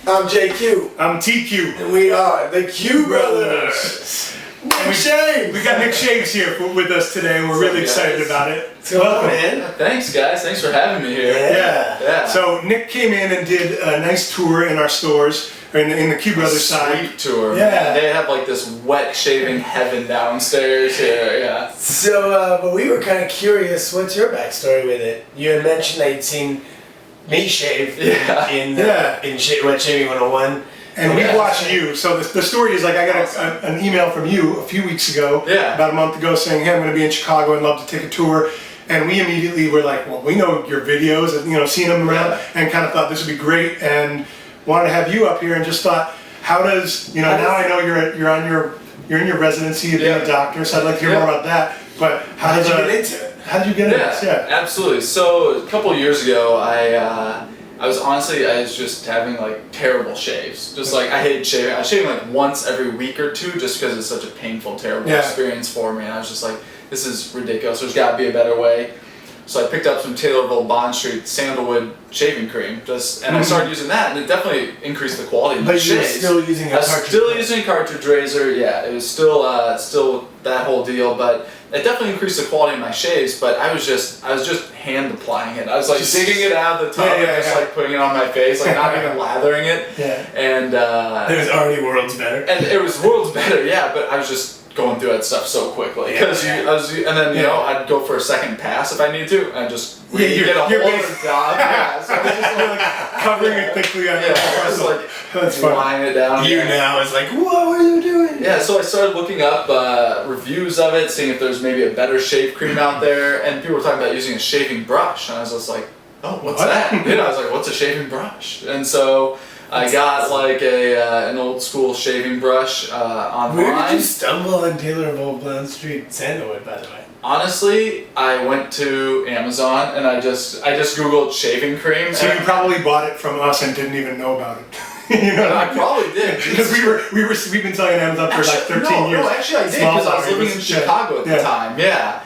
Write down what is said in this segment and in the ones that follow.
I'm JQ. I'm TQ. And we are the Q Brothers. Nick Shaves. We got Nick Shaves here with us today. We're really excited about it. Welcome, man. Thanks, guys. Thanks for having me here. Yeah. So Nick came in and did a nice tour in our stores, or in the Q Brothers side. Sweet tour. Yeah. They have like this wet shaving heaven downstairs here. Yeah. So, but we were kind of curious. What's your backstory with it? You had mentioned that you'd seen me shave in Wet Shaving 101. And we watched you. So the story is like I got an email from you a few weeks ago, about a month ago, saying, "Hey, I'm going to be in Chicago. I'd love to take a tour." And we immediately were like, "Well, we know your videos, and seen them around, and kind of thought this would be great, and wanted to have you up here." And just thought, how does now I know you're in your residency of being a doctor, so I'd like to hear more about that. But how did you get into it? How did you get into this? Yeah, absolutely. So a couple of years ago, I was just having like terrible shaves. Just like I hated shaving. I was shaving like once every week or two just because it's such a painful, terrible experience for me. And I was just like, this is ridiculous. There's got to be a better way. So I picked up some Taylorville Bond Street sandalwood shaving cream, and I started using that, and it definitely increased the quality of the shaves. But you were still using a cartridge? I was still using a cartridge razor. Yeah, it was still that whole deal, but it definitely increased the quality of my shaves. But I was just hand applying it. I was like digging it out of the tub and just like putting it on my face, like not even lathering it. Yeah. And it was already worlds better. And it was worlds better, yeah. But I was just going through that stuff so quickly because I'd go for a second pass if I need to, and just get a whole other job. So I was just like covering it thickly on just like lying it down. Now is like, what were you doing? Yeah, so I started looking up reviews of it, seeing if there's maybe a better shave cream out there, and people were talking about using a shaving brush, and I was just like, oh, what's that? I was like, what's a shaving brush? And so I got like an old school shaving brush online. Where did you stumble on Taylorville Bond Street sandalwood, by the way? Honestly, I went to Amazon and I just Googled shaving cream. So you probably bought it from us and didn't even know about it. I probably did because we've been selling Amazon for like 13 years. No, actually I did because I was living in Chicago at the time. Yeah.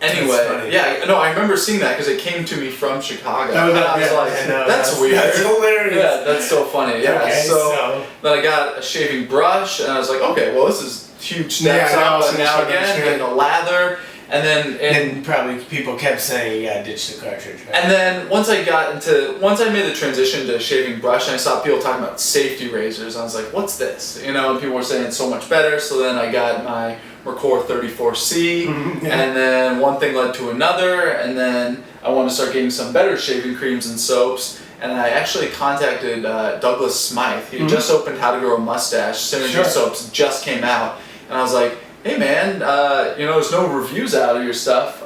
Anyway, I remember seeing that because it came to me from Chicago. I was like, that's weird. That's hilarious. Yeah, that's so funny. Yeah. Okay, so then I got a shaving brush, and I was like, okay, well, this is huge steps up, and now again, getting a lather, and then probably people kept saying you gotta ditch the cartridge. Right? And then once I made the transition to a shaving brush, and I saw people talking about safety razors, I was like, what's this? And people were saying it's so much better. So then I got my Record 34C, and then one thing led to another, and then I wanted to start getting some better shaving creams and soaps, and I actually contacted Douglas Smythe. He just opened How to Grow a Mustache. Synergy soaps just came out, and I was like, hey man, there's no reviews out of your stuff.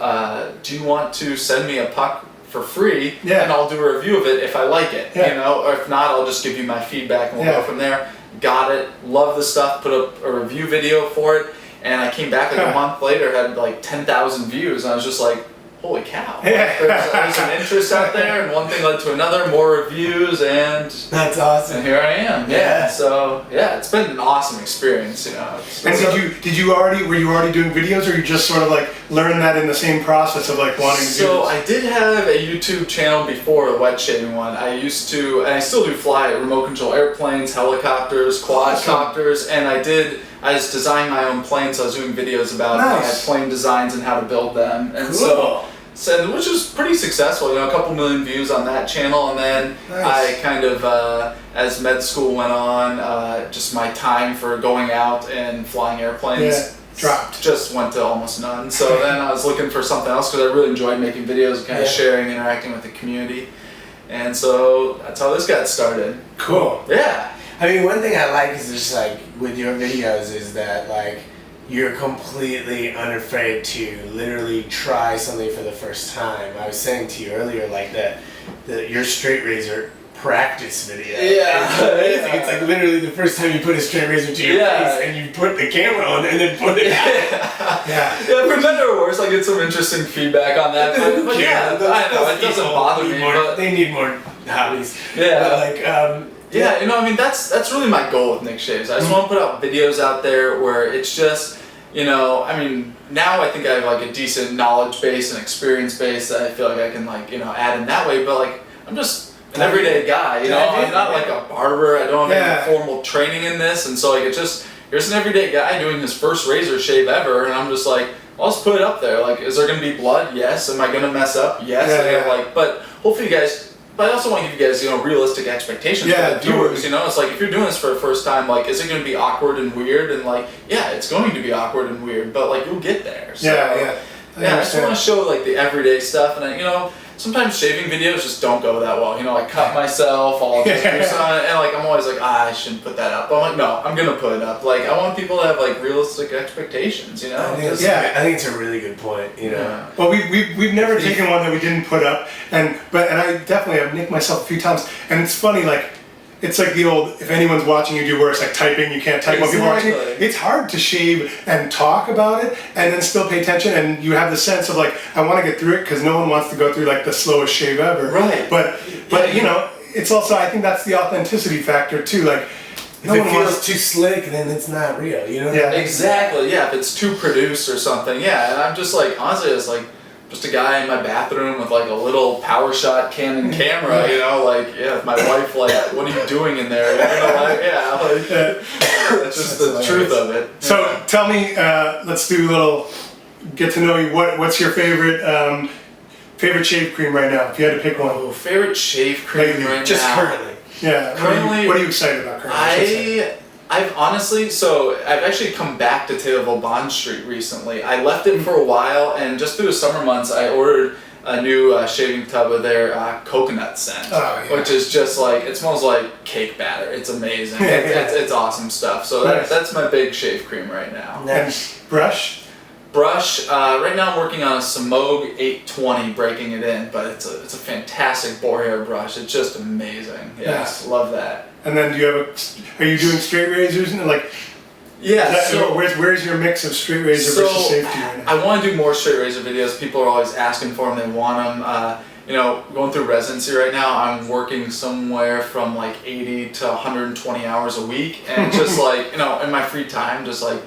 Do you want to send me a puck for free, and I'll do a review of it if I like it, or if not, I'll just give you my feedback and we'll go from there. Got it, love the stuff, put up a review video for it, and I came back like a month later, had like 10,000 views, and I was just like, holy cow. There's an interest out there, and one thing led to another, more reviews, and that's awesome. And here I am. So it's been an awesome experience, And were you already doing videos, or you just sort of like learned that in the same process of like wanting to do this? So I did have a YouTube channel before the wet shaving one. I used to, and I still do fly remote control airplanes, helicopters, quadcopters, and I was designing my own planes, so I was doing videos about plane designs and how to build them. And so which was pretty successful, a couple million views on that channel, and then I kind of, as med school went on, just my time for going out and flying airplanes dropped. Just went to almost none. So then I was looking for something else because I really enjoyed making videos, kind of sharing, interacting with the community. And so that's how this got started. Cool. Yeah. I mean, one thing I like is just like with your videos is that like you're completely unafraid to literally try something for the first time. I was saying to you earlier, like your straight razor practice video. It's like literally the first time you put a straight razor to your face and you put the camera on and then put it out. For better or worse, I get some interesting feedback on that. But I know it doesn't bother me. But they need more hobbies. That's really my goal with Nick Shaves. I just want to put out videos out there where it's just, now I think I have like a decent knowledge base and experience base that I feel like I can add in that way, but like I'm just an everyday guy, you know. I'm not like a barber. I don't have any formal training in this, and so like it's just here's an everyday guy doing his first razor shave ever, and I'm just like, I'll just put it up there. Like, is there gonna be blood? Yes. Am I gonna mess up? Yes. Like, but hopefully you guys. But I also want to give you guys, you know, realistic expectations for the viewers. You know, it's like if you're doing this for the first time, like, is it going to be awkward and weird? And like, yeah, it's going to be awkward and weird, but like, you'll get there. So, I just want to show like the everyday stuff, and you know, sometimes shaving videos just don't go that well. You know, I cut myself, I'll just do something, and like I'm always like, I shouldn't put that up. But I'm like, no, I'm gonna put it up. Like I want people to have like realistic expectations. You know? I think it's a really good point. You know. Yeah. Well, we've never taken one that we didn't put up, and I definitely have nicked myself a few times, and it's funny like. It's like the old, if anyone's watching you do work, it's like typing, you can't type when people are watching. It's hard to shave and talk about it and then still pay attention, and you have the sense of like, I want to get through it because no one wants to go through like the slowest shave ever. Right. But you know, it's also, I think that's the authenticity factor too. Like, if it feels too slick, then it's not real, you know? Yeah, exactly. Yeah, if it's too produced or something. Yeah, and I'm just like, honestly, it's like, just a guy in my bathroom with like a little PowerShot Canon camera, you know, like, if my wife like, what are you doing in there? You know, like, that's just the truth of it. So tell me, let's do a little get to know you. What's your favorite shave cream right now? If you had to pick one. Oh, favorite shave cream right now. Just currently. Yeah. Currently, what are you excited about currently? I've honestly, I've actually come back to Taylorville Bond Street recently. I left it for a while, and just through the summer months, I ordered a new shaving tub of their coconut scent, which is just like, it smells like cake batter. It's amazing. It's awesome stuff. So that's my big shave cream right now. Nice. And brush? Right now I'm working on a Semogue 820, breaking it in, but it's a fantastic boar hair brush. It's just amazing. Yeah, nice. Love that. And then are you doing straight razors and like? Yeah. So where's your mix of straight razor versus safety right now? I want to do more straight razor videos. People are always asking for them. They want them. You know, going through residency right now, I'm working somewhere from like 80 to 120 hours a week, and just like, you know, in my free time, just like,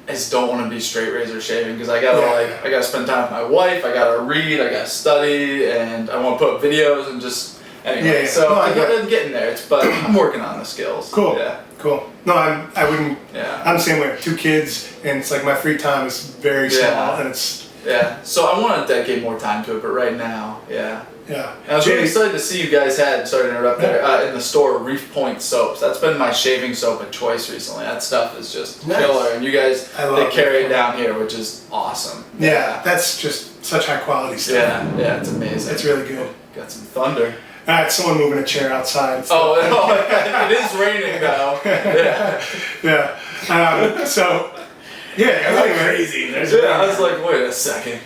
I just don't want to be straight razor shaving because I gotta spend time with my wife. I gotta read. I gotta study, and I want to put up videos and just. Anyway, I'm getting there. But I'm working on the skills. Cool. Yeah. Cool. No, I wouldn't. Yeah. I'm the same way. I have 2 kids, and it's like my free time is very small, and it's. Yeah. So I want to dedicate more time to it, but right now, Yeah. And I was really excited to see you guys had. Sorry to interrupt there. In the store, Reef Point soaps. That's been my shaving soap of choice recently. That stuff is just killer, and you guys they carry it down here, which is awesome. Yeah, that's just such high quality stuff. Yeah, it's amazing. It's really good. Got some thunder. All right, someone moving a chair outside. It is raining though. Yeah. So, crazy. I was like, wait a second.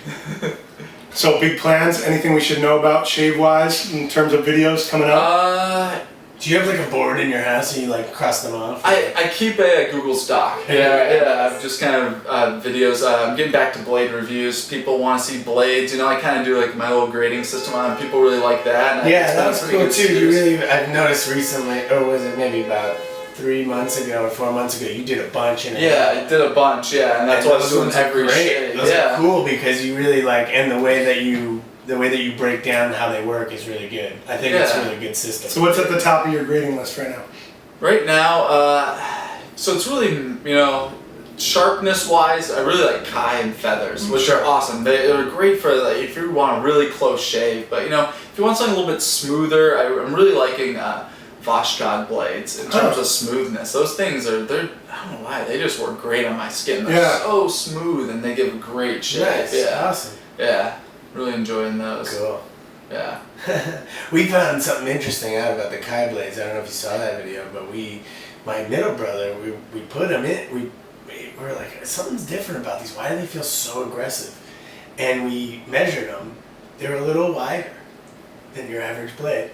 So, big plans? Anything we should know about shave-wise in terms of videos coming up? Do you have like a board in your house and you like cross them off? I keep a Google Doc. I've just kind of videos. I'm getting back to blade reviews. People want to see blades. You know, I kind of do like my little grading system on them. People really like that. And that was cool too. I've noticed recently, or was it maybe about 3 months ago or 4 months ago, you did a bunch in it. Yeah, I did a bunch. Yeah, and that's what I was doing every shave. Those are cool because you really like, and the way that you break down how they work is really good. I think it's a really good system. So what's at the top of your grading list right now? Right now, so it's really, you know, sharpness-wise, I really like Kai and Feathers, which are awesome. They're great for like, if you want a really close shave. But you know, if you want something a little bit smoother, I'm really liking Vashkod blades in terms of smoothness. Those things I don't know why, they just work great on my skin. They're so smooth and they give a great shave. Nice. Awesome. Yeah. Really enjoying those. Cool. Yeah. We found something interesting out about the Kai blades. I don't know if you saw that video, but my middle brother, we put them in. We were like, something's different about these. Why do they feel so aggressive? And we measured them. They were a little wider than your average blade.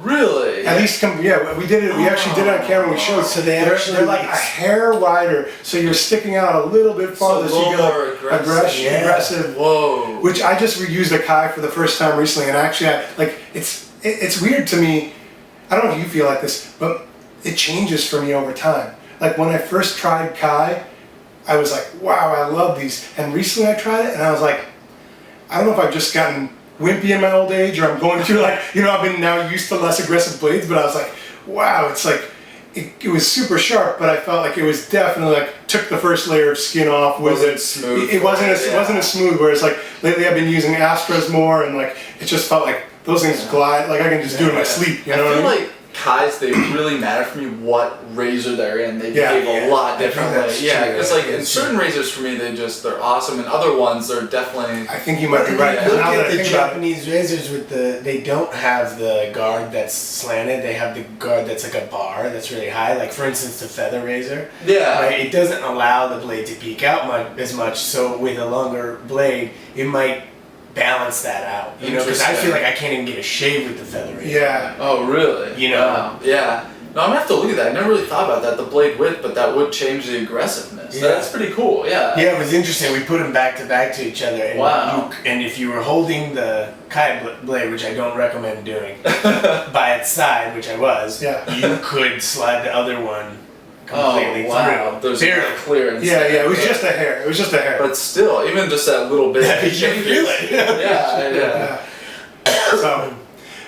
Really? At least, we did it. We actually did it on camera. We showed. So they're like a hair wider. So you're sticking out a little bit farther. So you get like aggressive. Whoa. Which I just reused a Kai for the first time recently, and actually, it's weird to me. I don't know if you feel like this, but it changes for me over time. Like when I first tried Kai, I was like, wow, I love these. And recently I tried it, and I was like, I don't know if I've just gotten wimpy in my old age, or I'm going through like, I've been now used to less aggressive blades, but I was like, wow, it's like, it was super sharp, but I felt like it was definitely like, took the first layer of skin off. Wasn't smooth. It wasn't as smooth, whereas like, lately I've been using Astras more, and like, it just felt like those things glide, like I can just do it in my sleep, I feel like Kais, they really matter for me what razor they're in. They behave a lot differently. Yeah, because like in certain razors for me, they're awesome, and other ones they're definitely. I think you might be right. Look at the Japanese razors with they don't have the guard that's slanted. They have the guard that's like a bar that's really high. Like for instance, the feather razor. Yeah. Right? It doesn't allow the blade to peek out as much. So with a longer blade, it might balance that out, because I feel like I can't even get a shave with the feather razor. Yeah. Oh, really? Wow. Yeah. No, I'm gonna have to look at that. I never really thought about that, the blade width, but that would change the aggressiveness. Yeah. That's pretty cool, yeah. Yeah, it was interesting. We put them back to back to each other. And wow. And if you were holding the Kai blade, which I don't recommend doing, by its side, which I was, you could slide the other one completely through. There's no clearance. Yeah, it was just a hair. It was just a hair. But still, even just that little bit. You can feel it. Yeah. So,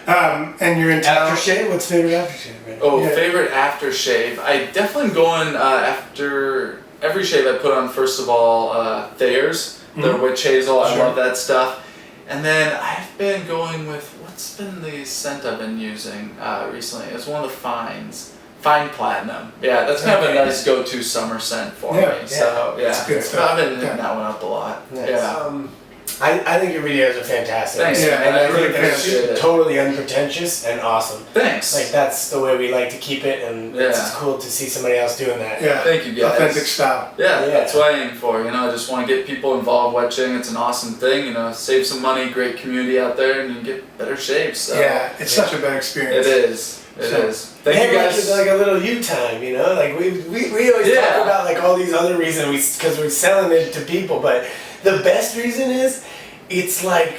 and you're in town. Aftershave? What's favorite aftershave? Right? Oh, favorite aftershave. I definitely am going after every shave I put on. First of all, Thiers, their witch hazel. I love that stuff. And then I've been going with what's been the scent I've been using recently. It's one of the Fine Platinum. Yeah, that's kind of a nice go-to summer scent for me. So it's good stuff. I've been hitting that one up a lot. Nice. Yeah. I think your videos are fantastic. Thanks. Yeah, and I really think they're totally unpretentious and awesome. Thanks. Like that's the way we like to keep it, and it's cool to see somebody else doing that. Yeah. Thank you guys. Authentic style. Yeah, that's what I aim for. I just want to get people involved wedging. It's an awesome thing. Save some money, great community out there, and you can get better shaves. So. Yeah, it's such a bad experience. It is. It is. Thank you guys. It's like a little you time, Like we always talk about like all these other reasons because we're selling it to people, but the best reason is it's like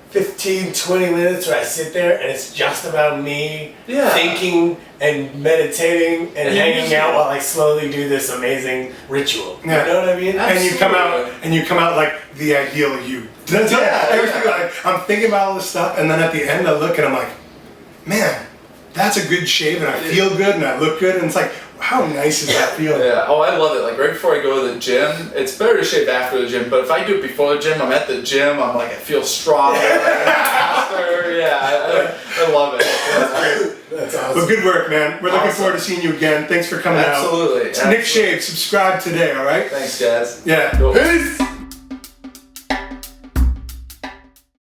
15, 20 minutes where I sit there and it's just about me thinking and meditating and hanging out while I slowly do this amazing ritual. Yeah. You know what I mean? Absolutely. And you come out like the ideal you. Everything like I'm thinking about all this stuff, and then at the end I look and I'm like, man, that's a good shave, and I feel good and I look good, and it's like, how nice is that feeling? Yeah, I love it. Like right before I go to the gym, it's better to shave after the gym, but if I do it before the gym, I'm at the gym, I'm like, I feel stronger, faster. I love it. That's great. That's awesome. Well, good work, man. We're looking forward to seeing you again. Thanks for coming out. Absolutely. Nick Shave, subscribe today, all right? Thanks, guys. Yeah. Cool. Peace!